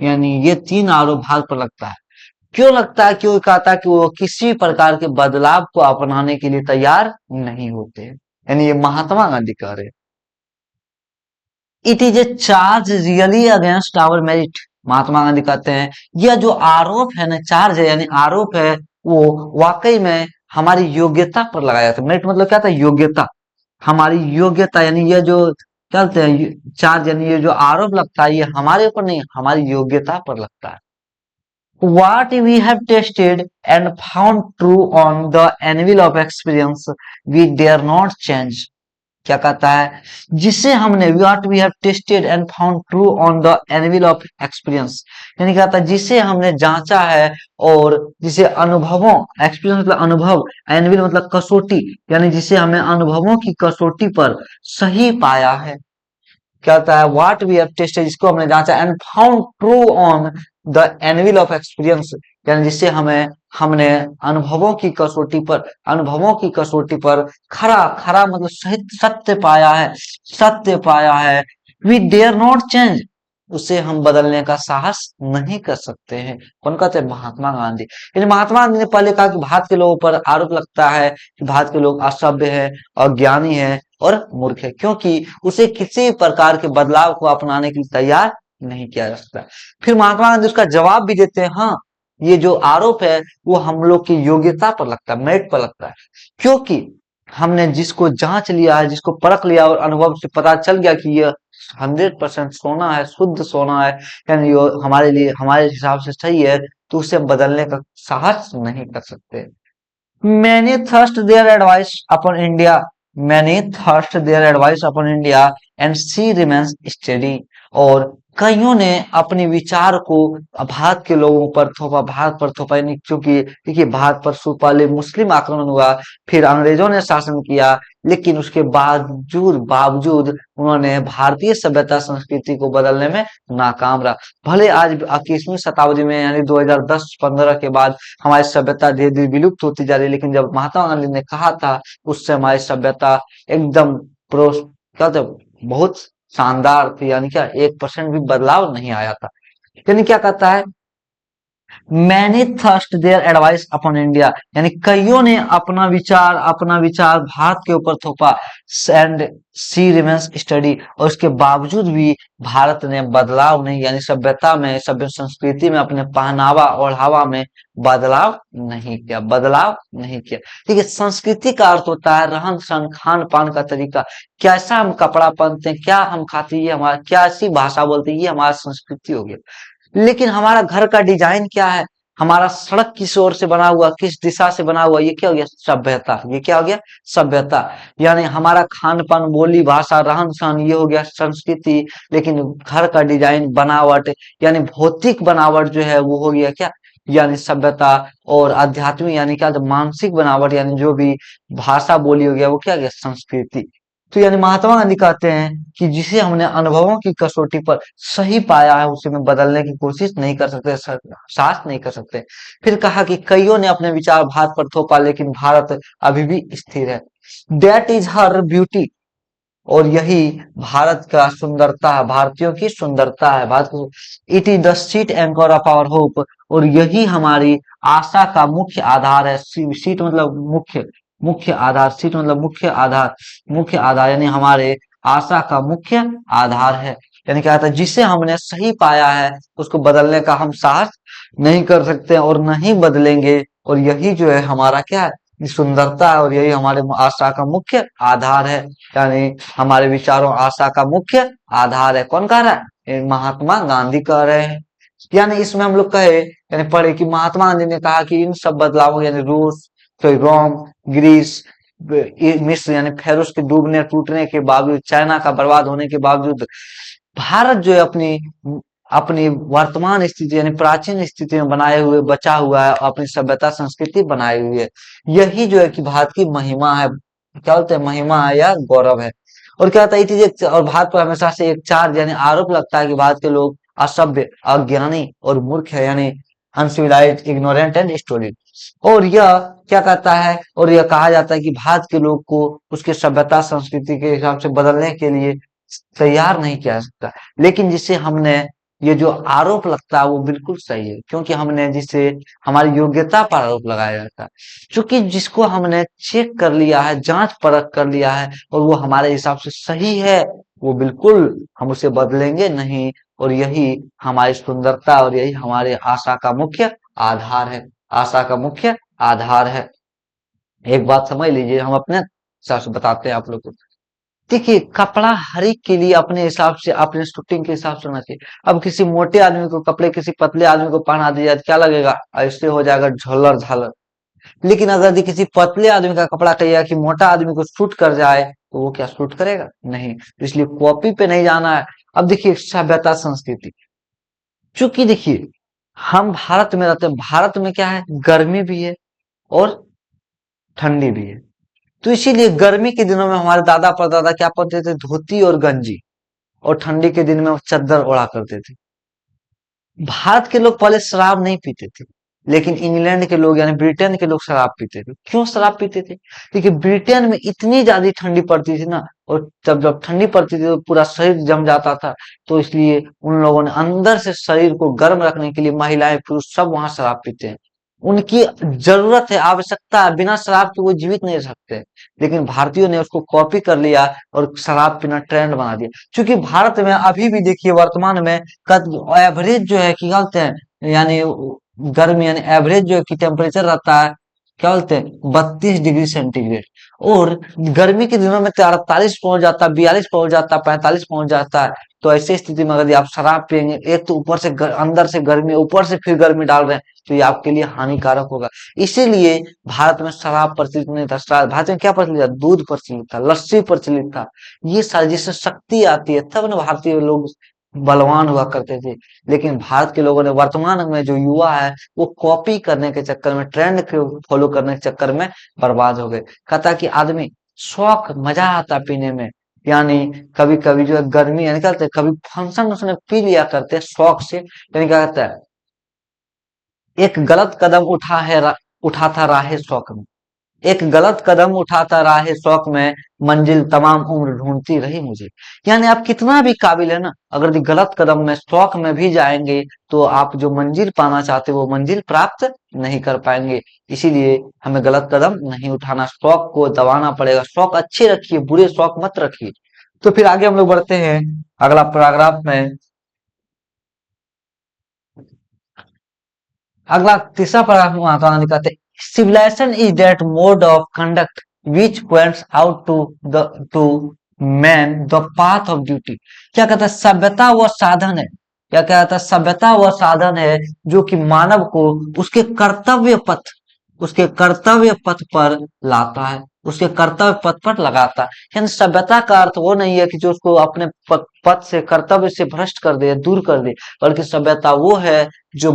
यानी ये तीन आरोप भारत पर लगता है। क्यों लगता है? क्यों कहता है कि वो किसी प्रकार के बदलाव को अपनाने के लिए तैयार नहीं होते। यानी ये महात्मा गांधी कह रहे हैं। It is a charge really against our merit. Mahatma Gandhi कहते हैं यह जो आरोप है ना, चार्ज है यानी आरोप है, वो वाकई में हमारी योग्यता पर लगाया जाता है। मेरिट मतलब क्या था? योग्यता, हमारी योग्यता। यानी ये जो चलते हैं चार्ज, यानी ये जो आरोप लगता है, ये हमारे ऊपर नहीं, हमारी योग्यता पर लगता है। What we have tested and found true on the anvil of experience, we dare not change. क्या कहता है, जिसे हमने what we have tested and found true on the anvil of experience, यानी कहता है जिसे हमने जांचा है और जिसे अनुभवों, एक्सपीरियंस मतलब अनुभव, एनविल मतलब कसौटी, यानी जिसे हमने अनुभवों की कसौटी पर सही पाया है। क्या होता है, व्हाट वी हैव टेस्टेड, जिसको हमने जांचा, and found true on the anvil of experience, यानी जिससे हमें हमने अनुभवों की कसौटी पर खरा, खरा मतलब सत्य पाया है, सत्य पाया है। वी डेयर नॉट चेंज, उसे हम बदलने का साहस नहीं कर सकते हैं। कौन कहते हैं, महात्मा गांधी। यानी महात्मा गांधी ने पहले कहा कि भारत के लोगों पर आरोप लगता है कि भारत के लोग असभ्य है, अज्ञानी है और मूर्ख है, क्योंकि उसे किसी प्रकार के बदलाव को अपनाने के लिए तैयार नहीं किया जा सकता। फिर महात्मा गांधी उसका जवाब भी देते हैं, हाँ ये जो आरोप है वो हम लोग की योग्यता पर लगता है, मेरिट पर लगता है, क्योंकि हमने जिसको जांच लिया है, जिसको परख लिया और अनुभव से पता चल गया कि यह 100% सोना है, शुद्ध सोना है, यानी ये हमारे लिए, हमारे हिसाब से सही है, तो उसे बदलने का साहस नहीं कर सकते। Many thrust their advice upon India. Many thrust their advice upon India and she remains steady. और कईयों ने अपने विचार को भारत के लोगों पर थोपा, भारत पर थोपा, यानी क्योंकि देखिए भारत पर पहले मुस्लिम आक्रमण हुआ, फिर अंग्रेजों ने शासन किया, लेकिन उसके बावजूद बावजूद उन्होंने भारतीय सभ्यता संस्कृति को बदलने में नाकाम रहा। भले आज 21वीं शताब्दी में यानी 2010-15 के बाद हमारी सभ्यता धीरे धीरे विलुप्त होती जा रही है, लेकिन जब महात्मा गांधी ने कहा था उससे हमारी सभ्यता एकदम प्रो क्या था, बहुत शानदार थी, यानी क्या 1% भी बदलाव नहीं आया था। यानी क्या कहता है, many thrust their advice upon India, यानी कईयों ने अपना विचार भारत के ऊपर थोपा, एंड सी रिमेन्स स्टडी, और उसके बावजूद भी भारत ने बदलाव नहीं, यानी सभ्यता में, सभ्य संस्कृति में, अपने पहनावा ओढ़ावा में बदलाव नहीं किया, बदलाव नहीं किया। ठीक है, संस्कृति का अर्थ होता है रहन सहन, खान पान का तरीका, कैसा हम कपड़ा पहनते हैं, क्या हम खाते हैं, ये हमारा, क्या ऐसी भाषा बोलते हैं, ये हमारा संस्कृति हो गया। लेकिन हमारा घर का डिजाइन क्या है, हमारा सड़क किस ओर से बना हुआ, किस दिशा से बना हुआ, ये क्या हो गया, सभ्यता। ये क्या हो गया, सभ्यता। यानी हमारा खान पान, बोली भाषा, रहन सहन, ये हो गया संस्कृति। लेकिन घर का डिजाइन, बनावट, यानी भौतिक बनावट जो है वो हो गया क्या, यानी सभ्यता। और आध्यात्मिक यानी क्या, जो मानसिक बनावट, यानी जो भी भाषा बोली हो गया वो क्या हो गया, संस्कृति। तो यानी महात्मा गांधी कहते हैं कि जिसे हमने अनुभवों की कसौटी पर सही पाया है उसे में बदलने की कोशिश नहीं कर सकते, साहस नहीं कर सकते। फिर कहा कि कईयों ने अपने विचार भारत पर थोपा, लेकिन भारत अभी भी स्थिर है। दैट इज हर ब्यूटी, और यही भारत का सुंदरता है, भारतीयों की सुंदरता है, भारत को। It is the sheet anchor of our hope, और यही हमारी आशा का मुख्य आधार है। सीट मतलब मुख्य, मुख्य आधार, सीट मतलब मुख्य आधार, मुख्य आधार यानी हमारे आशा का मुख्य आधार है। यानी क्या होता है, जिसे हमने सही पाया है उसको बदलने का हम साहस नहीं कर सकते और नहीं बदलेंगे, और यही जो है हमारा क्या है, ये सुंदरता है, और यही हमारे आशा का मुख्य आधार है, यानी हमारे विचारों आशा का मुख्य आधार है। कौन कह रहा है, ये महात्मा गांधी कह रहे हैं। यानी इसमें हम लोग कहे, यानी पढ़े कि महात्मा गांधी ने कहा कि इन सब बदलावों, यानी रूस, फिर रोम, ग्रीस, मिस्र, यानी फेरुस के डूबने टूटने के बावजूद, चाइना का बर्बाद होने के बावजूद, भारत जो है अपनी अपनी वर्तमान स्थिति यानी प्राचीन स्थिति में बनाए हुए बचा हुआ है, और अपनी सभ्यता संस्कृति बनाई हुई है। यही जो है कि भारत की महिमा है, क्या बोलते हैं, महिमा है या गौरव है। और क्या होता है, ये चीजें, और भारत पर हमेशा से एक चार्ज यानी आरोप लगता है कि भारत के लोग असभ्य, अज्ञानी और मूर्ख है, यानी अनसिविलाइज्ड, इग्नोरेंट एंड स्टूपिड। और यह क्या कहता है, और यह कहा जाता है कि भारत के लोग को उसके सभ्यता संस्कृति के हिसाब से बदलने के लिए तैयार नहीं किया जा सकता। लेकिन जिसे हमने, ये जो आरोप लगता है वो बिल्कुल सही है, क्योंकि हमने जिसे हमारी योग्यता पर आरोप लगाया जाता है, क्योंकि जिसको हमने चेक कर लिया है, जांच परख कर लिया है, और वो हमारे हिसाब से सही है, वो बिल्कुल हम उसे बदलेंगे नहीं। और यही हमारी सुंदरता, और यही हमारे आशा का मुख्य आधार है, आशा का मुख्य आधार है। एक बात समझ लीजिए, हम अपने हिसाब से बताते हैं आप लोग को। देखिए कपड़ा हर एक के लिए अपने हिसाब से अपने शूटिंग के हिसाब से होना चाहिए। अब किसी मोटे आदमी को कपड़े किसी पतले आदमी को पहना दिया जाए तो क्या लगेगा, ऐसे हो जाएगा झल्लर झालर। लेकिन अगर यदि किसी पतले आदमी का कपड़ा कहिएगा कि मोटा आदमी को सूट कर जाए तो वो क्या सूट करेगा, नहीं। इसलिए कॉपी पे नहीं जाना है। अब देखिए सभ्यता संस्कृति, चूंकि देखिए हम भारत में रहते हैं, भारत में क्या है, गर्मी भी है और ठंडी भी है। तो इसीलिए गर्मी के दिनों में हमारे दादा परदादा क्या पहनते थे, धोती और गंजी, और ठंडी के दिन में वो चादर ओढ़ा करते थे। भारत के लोग पहले शराब नहीं पीते थे, लेकिन इंग्लैंड के लोग यानी ब्रिटेन के लोग शराब पीते थे। क्यों शराब पीते थे, क्योंकि ब्रिटेन में इतनी ज्यादा ठंडी पड़ती थी ना, और जब जब ठंडी पड़ती थी तो पूरा शरीर जम जाता था। तो इसलिए उन लोगों ने अंदर से शरीर को गर्म रखने के लिए महिलाएं पुरुष सब वहां शराब पीते हैं। उनकी जरूरत है, आवश्यकता है, बिना शराब के वो जीवित नहीं रह सकते। लेकिन भारतीयों ने उसको कॉपी कर लिया और शराब पीना ट्रेंड बना दिया। क्योंकि भारत में अभी भी देखिए वर्तमान में एवरेज जो है कि क्या बोलते हैं, यानी गर्मी यानी एवरेज जो है कि टेम्परेचर रहता है, क्या बोलते हैं, 32 डिग्री सेंटीग्रेड। और गर्मी के दिनों में तो 48 पहुंच जाता है, 42 पहुंच जाता है, 45 पहुंच जाता है। तो ऐसी स्थिति में यदि आप शराब पियेंगे, एक तो ऊपर से अंदर से गर्मी, ऊपर से फिर गर्मी डाल रहे हैं, तो ये आपके लिए हानिकारक होगा। इसीलिए भारत में शराब प्रचलित नहीं था। भारत में क्या प्रचलित था, दूध प्रचलित था, लस्सी प्रचलित था। ये सारी जिससे शक्ति आती है, तब ना भारतीय लोग बलवान हुआ करते थे। लेकिन भारत के लोगों ने वर्तमान में जो युवा है वो कॉपी करने के चक्कर में, ट्रेंड को फॉलो करने के चक्कर में बर्बाद हो गए। कहता कि आदमी शौक, मजा आता पीने में, यानी कभी कभी जो है गर्मी यानी क्या कहते हैं, कभी फंक्शन उसने पी लिया करते हैं शौक से, यानी क्या कहता है, एक गलत कदम उठा था राहे शौक में, एक गलत कदम उठाता राहे शौक में, मंजिल तमाम उम्र ढूंढती रही मुझे। यानी आप कितना भी काबिल है ना, अगर यदि गलत कदम में शौक में भी जाएंगे तो आप जो मंजिल पाना चाहते हो वो मंजिल प्राप्त नहीं कर पाएंगे। इसीलिए हमें गलत कदम नहीं उठाना, शौक को दबाना पड़ेगा। शौक अच्छे रखिए, बुरे शौक मत रखिए। तो फिर आगे हम लोग बढ़ते हैं अगला पैराग्राफ में। अगला तीसरा पैराग्राफ में महात्मा गांधी कहते हैं, civilisation is that mode of conduct which points out to man the path of duty. क्या कहता है, सभ्यता वह साधन है, क्या कहता है, सभ्यता वह साधन है जो कि मानव को उसके कर्तव्य पथ पर लाता है, उसके कर्तव्य पथ पर लगाता है। यानी सभ्यता का अर्थ वो नहीं है कि जो उसको अपने पथ से, कर्तव्य से भ्रष्ट कर दे, दूर कर दे, बल्कि सभ्यता वो है जो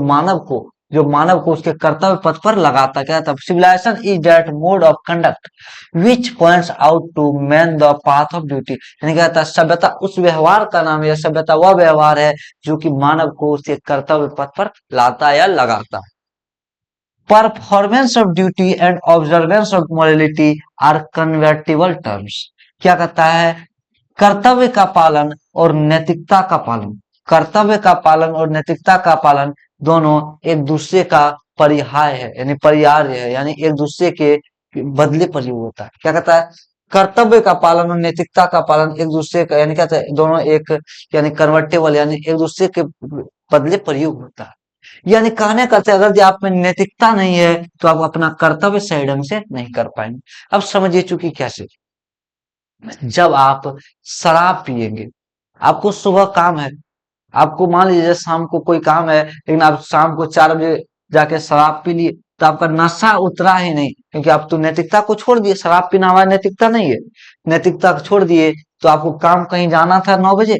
मानव को उसके कर्तव्य पथ पर लगाता। क्या था, civilisation is that mode of conduct which points out to man the path of duty. यानी क्या था, सभ्यता उस व्यवहार का नाम है, सभ्यता वह व्यवहार है जो कि मानव को उसके कर्तव्य पथ पर लाता या लगाता। Performance of duty and observance of morality are convertible terms. क्या कहता है, कर्तव्य का पालन और नैतिकता का पालन, कर्तव्य का पालन और नैतिकता का पालन दोनों एक दूसरे का परिहाय है, यानी परिहार्य है, यानी एक दूसरे के बदले प्रयोग होता है। क्या कहता है, कर्तव्य का पालन और नैतिकता का पालन एक दूसरे का, यानी क्या कहता है, दोनों एक, यानी कन्वर्टेबल, यानी एक दूसरे के बदले प्रयोग होता है। यानी कहने करते अगर जो आप में नैतिकता नहीं है तो आप अपना कर्तव्य सही ढंग से नहीं कर पाएंगे। अब समझिए चूंकि कैसे, जब आप शराब पिएंगे, आपको सुबह काम है, आपको मान लीजिए शाम को कोई काम है, लेकिन आप शाम को 4 बजे जाके शराब पी लिए, तो आपका नशा उतरा ही नहीं, क्योंकि आप तो नैतिकता को छोड़ दिए। शराब पीना हमारी नैतिकता नहीं है, नैतिकता को छोड़ दिए। तो आपको काम कहीं जाना था 9 बजे,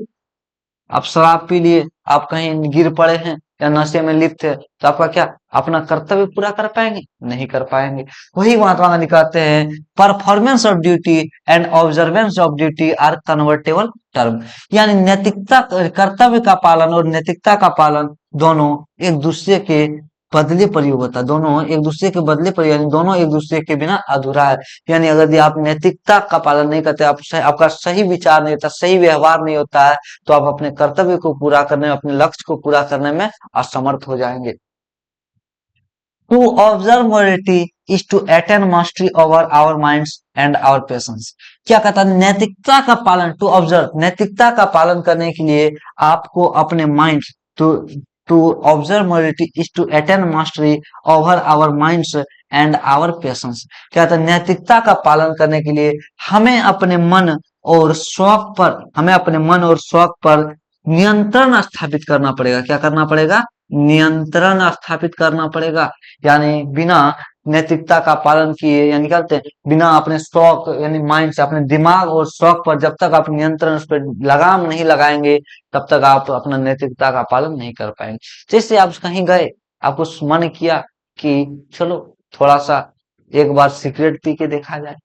आप शराब पी लिए, आप कहीं गिर पड़े हैं या नशे में लिप्त है, तो आपका क्या, अपना कर्तव्य पूरा कर पाएंगे, नहीं कर पाएंगे। वही महात्मा गांधी कहते हैं, performance of duty and observance of duty are convertible term. यानी नैतिकता, कर्तव्य का पालन और नैतिकता का पालन दोनों एक दूसरे के बदले प्रयोग होता है, दोनों एक दूसरे के बदले प्रयोग, यानी दोनों एक दूसरे के बिना अधूरा है। यानी अगर आप नैतिकता का पालन नहीं करते, आपका सही विचार नहीं होता, सही व्यवहार नहीं होता है, तो आप अपने कर्तव्य को पूरा करने में, अपने लक्ष्य को पूरा करने में असमर्थ हो जाएंगे। To observe morality is to attain mastery over our minds and our patience. क्या कहता है, नैतिकता का पालन, टू ऑब्जर्व, नैतिकता का पालन करने के लिए आपको अपने mind, to to observe morality is to attain mastery over our minds and our patience. क्या कहते हैं, नैतिकता का पालन करने के लिए हमें अपने मन और शौक पर हमें अपने मन और शौक पर नियंत्रण स्थापित करना पड़ेगा। क्या करना पड़ेगा? नियंत्रण स्थापित करना पड़ेगा। यानी बिना नैतिकता का पालन किए, यानी क्या कहते हैं, बिना अपने शौक यानी माइंड से अपने दिमाग और शौक पर जब तक आप नियंत्रण उस पर लगाम नहीं लगाएंगे, तब तक आप अपना नैतिकता का पालन नहीं कर पाएंगे। जैसे आप कहीं गए, आपको मन किया कि चलो थोड़ा सा एक बार सिगरेट पी के देखा जाए।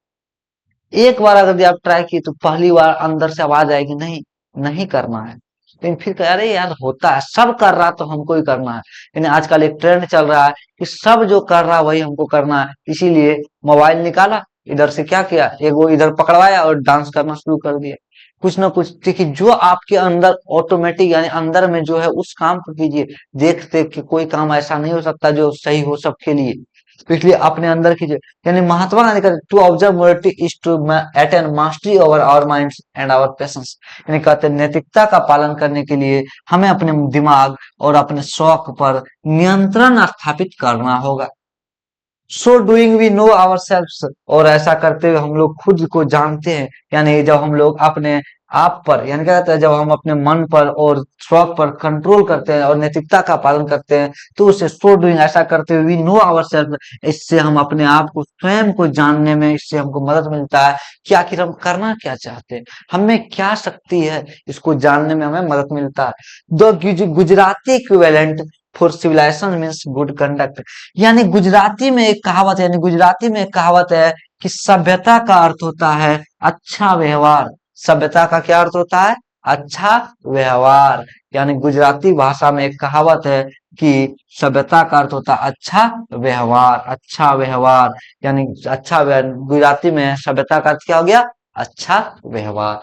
एक बार अगर आप ट्राई किए तो पहली बार अंदर से आवाज आएगी, नहीं नहीं करना है। लेकिन फिर कह अरे यार होता है, सब कर रहा तो हमको ही करना है। यानी आजकल एक ट्रेंड चल रहा है कि सब जो कर रहा है वही हमको करना है, इसीलिए मोबाइल निकाला, इधर से क्या किया, एक वो इधर पकड़वाया और डांस करना शुरू कर दिया। कुछ ना कुछ देखिए, जो आपके अंदर ऑटोमेटिक यानी अंदर में जो है उस काम को कीजिए। देख देख के कोई काम ऐसा नहीं हो सकता जो सही हो सबके लिए, तो इसलिए अपने अंदर कीजिए। यानी महात्मा गांधी का to observe morality is to attain mastery over our minds and our patience. यानी कहते हैं नैतिकता का पालन करने के लिए हमें अपने दिमाग और अपने शौक पर नियंत्रण स्थापित करना होगा। So doing we know our self, और ऐसा करते हुए हम लोग खुद को जानते हैं। यानी जब हम लोग अपने आप पर यानी क्या कहते हैं, जब हम अपने मन पर और शौक पर कंट्रोल करते हैं और नैतिकता का पालन करते हैं, तो उसे सो डूइंग ऐसा करते हुए वी नो आवर सेल्फ, इससे हम अपने आप को स्वयं को जानने में इससे हमको मदद मिलता है कि आखिर हम करना क्या चाहते हैं, हमें क्या शक्ति है, इसको जानने में हमें मदद मिलता है। The Gujarati equivalent for civilisation means good conduct. यानी गुजराती में एक कहावत है, यानी गुजराती में एक कहावत है कि सभ्यता का अर्थ होता है अच्छा व्यवहार। सभ्यता का क्या अर्थ होता है? अच्छा व्यवहार। यानी गुजराती भाषा में एक कहावत है कि सभ्यता का अर्थ होता है अच्छा व्यवहार। अच्छा व्यवहार यानी अच्छा गुजराती में सभ्यता का अर्थ क्या हो गया? अच्छा व्यवहार।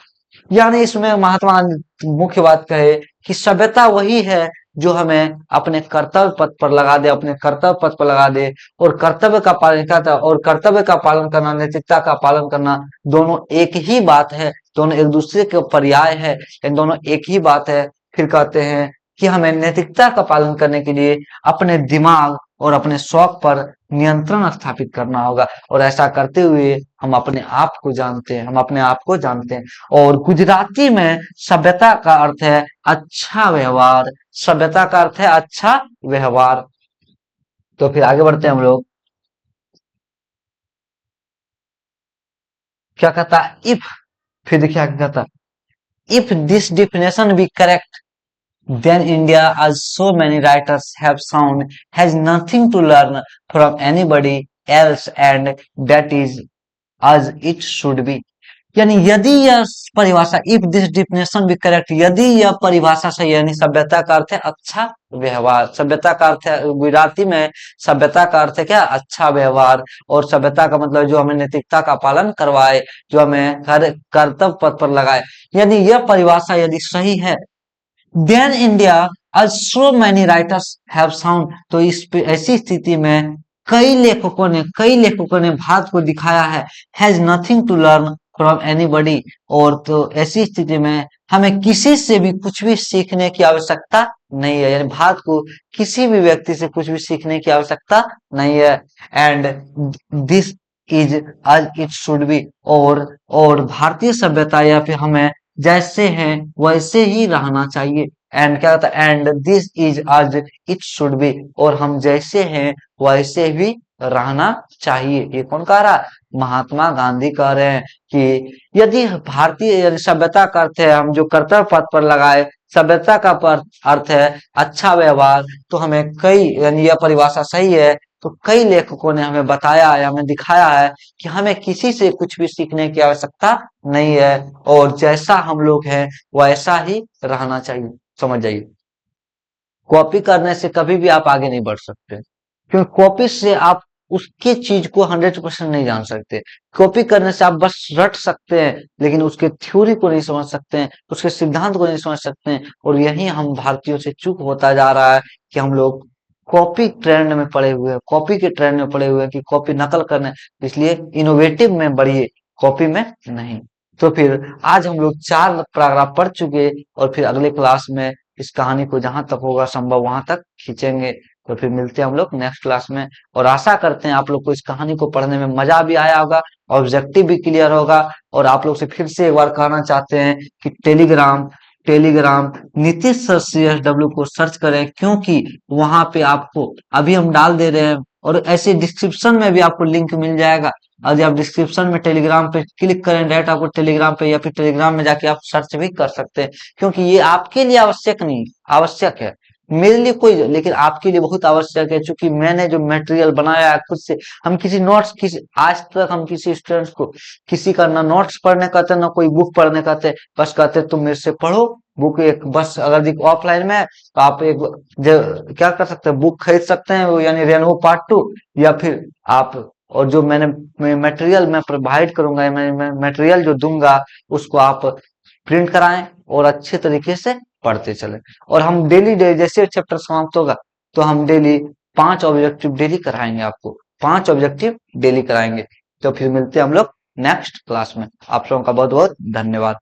यानी इसमें महात्मा गांधी मुख्य बात कहे कि सभ्यता वही है जो हमें अपने कर्तव्य पथ पर लगा दे, अपने कर्तव्य पथ पर लगा दे। और कर्तव्य का पालन करता, और कर्तव्य का पालन करना, नैतिकता का पालन करना, दोनों एक ही बात है, दोनों एक दूसरे के पर्याय है, इन दोनों एक ही बात है। फिर कहते हैं कि हमें नैतिकता का पालन करने के लिए अपने दिमाग और अपने शौक पर नियंत्रण स्थापित करना होगा, और ऐसा करते हुए हम अपने आप को जानते हैं, हम अपने आप को जानते हैं। और गुजराती में सभ्यता का अर्थ है अच्छा व्यवहार। सभ्यता का अर्थ है अच्छा व्यवहार। तो फिर आगे बढ़ते हैं हम लोग। क्या कहता है? इफ, फिर देखिए आगे कहता है, if this definition be correct then India, as so many writers have found, has nothing to learn from anybody else, and that is as it should be। यानी यदि यह परिभाषा, इफ दिस डिफिनेशन भी करेक्ट, यदि यह परिभाषा सही है, यानी सभ्यता का अर्थ है अच्छा व्यवहार। सभ्यता का अर्थ है गुजराती में, सभ्यता का अर्थ है क्या? अच्छा व्यवहार। और सभ्यता का मतलब जो हमें नैतिकता का पालन करवाए, जो हमें हर कर्तव्य पथ पर लगाए। यदि यह परिभाषा यदि सही है, देन इंडिया आज so many writers have found, तो इस ऐसी स्थिति में कई लेखकों ने भारत को दिखाया है, has nothing to learn from anybody. और तो ऐसी स्थिति में हमें किसी से भी कुछ भी सीखने की आवश्यकता नहीं है, यानी भारत को किसी भी व्यक्ति से कुछ भी सीखने की आवश्यकता नहीं है। And this is as it should be, और भारतीय सभ्यता या फिर हमें जैसे हैं वैसे ही रहना चाहिए। एंड क्या होता है? And this is as it should be, और हम जैसे हैं वैसे भी रहना चाहिए। ये कौन कह रहा है? महात्मा गांधी कह रहे हैं कि यदि भारतीय यानी सभ्यता का अर्थ है हम जो कर्तव्य पथ पर लगाए, सभ्यता का अर्थ है अच्छा व्यवहार, तो हमें कई यानी यह परिभाषा सही है, तो कई लेखकों ने हमें बताया है, हमें दिखाया है कि हमें किसी से कुछ भी सीखने की आवश्यकता नहीं है, और जैसा हम लोग हैं वैसा ही रहना चाहिए। समझ जाइए, कॉपी करने से कभी भी आप आगे नहीं बढ़ सकते, क्योंकि कॉपी से आप उसकी चीज को 100% नहीं जान सकते। कॉपी करने से आप बस रट सकते हैं, लेकिन उसके थ्योरी को नहीं समझ सकते हैं, उसके सिद्धांत को नहीं समझ सकते हैं। और यही हम भारतीयों से चूक होता जा रहा है कि हम लोग कॉपी ट्रेंड में पड़े हुए हैं, कॉपी के ट्रेंड में पड़े हुए हैं कि कॉपी नकल करने, इसलिए इनोवेटिव में बढ़िए, कॉपी में नहीं। तो फिर आज हम लोग 4 पैराग्राफ पढ़ चुके, और फिर अगले क्लास में इस कहानी को जहां तक होगा संभव वहां तक खींचेंगे। तो फिर मिलते हैं हम लोग नेक्स्ट क्लास में, और आशा करते हैं आप लोग को इस कहानी को पढ़ने में मजा भी आया होगा, ऑब्जेक्टिव भी क्लियर होगा। और आप लोग से फिर से एक बार कहना चाहते हैं कि Telegram Telegram Nitish sir CSW को सर्च करें, क्योंकि वहां पे आपको अभी हम डाल दे रहे हैं, और ऐसे डिस्क्रिप्शन में भी आपको लिंक मिल जाएगा। यदि आप डिस्क्रिप्शन में टेलीग्राम पे क्लिक करें डायरेक्ट आपको टेलीग्राम पे, या फिर टेलीग्राम में जाके आप सर्च भी कर सकते हैं, क्योंकि ये आपके लिए आवश्यक नहीं, आवश्यक है, मेरे लिए कोई, लेकिन आपके लिए बहुत आवश्यक है, क्योंकि मैंने जो मटेरियल बनाया है खुद से। हम किसी नोट्स, किसी आज तक हम किसी स्टूडेंट्स को किसी का ना नोट्स पढ़ने कहते ना कोई बुक पढ़ने कहते, बस कहते तुम मेरे से पढ़ो बुक एक, बस अगर ऑफलाइन में है तो आप एक क्या कर सकते हैं, बुक खरीद सकते हैं, वो यानी रेनवो पार्ट 2, या फिर आप, और जो मैंने मटेरियल मैं प्रोवाइड करूंगा, मैं मटेरियल जो दूंगा उसको आप प्रिंट कराएं और अच्छे तरीके से पढ़ते चले। और हम डेली जैसे चैप्टर समाप्त होगा तो हम डेली 5 ऑब्जेक्टिव डेली कराएंगे, आपको 5 ऑब्जेक्टिव डेली कराएंगे। तो फिर मिलते हैं हम लोग नेक्स्ट क्लास में। आप लोगों का बहुत बहुत धन्यवाद।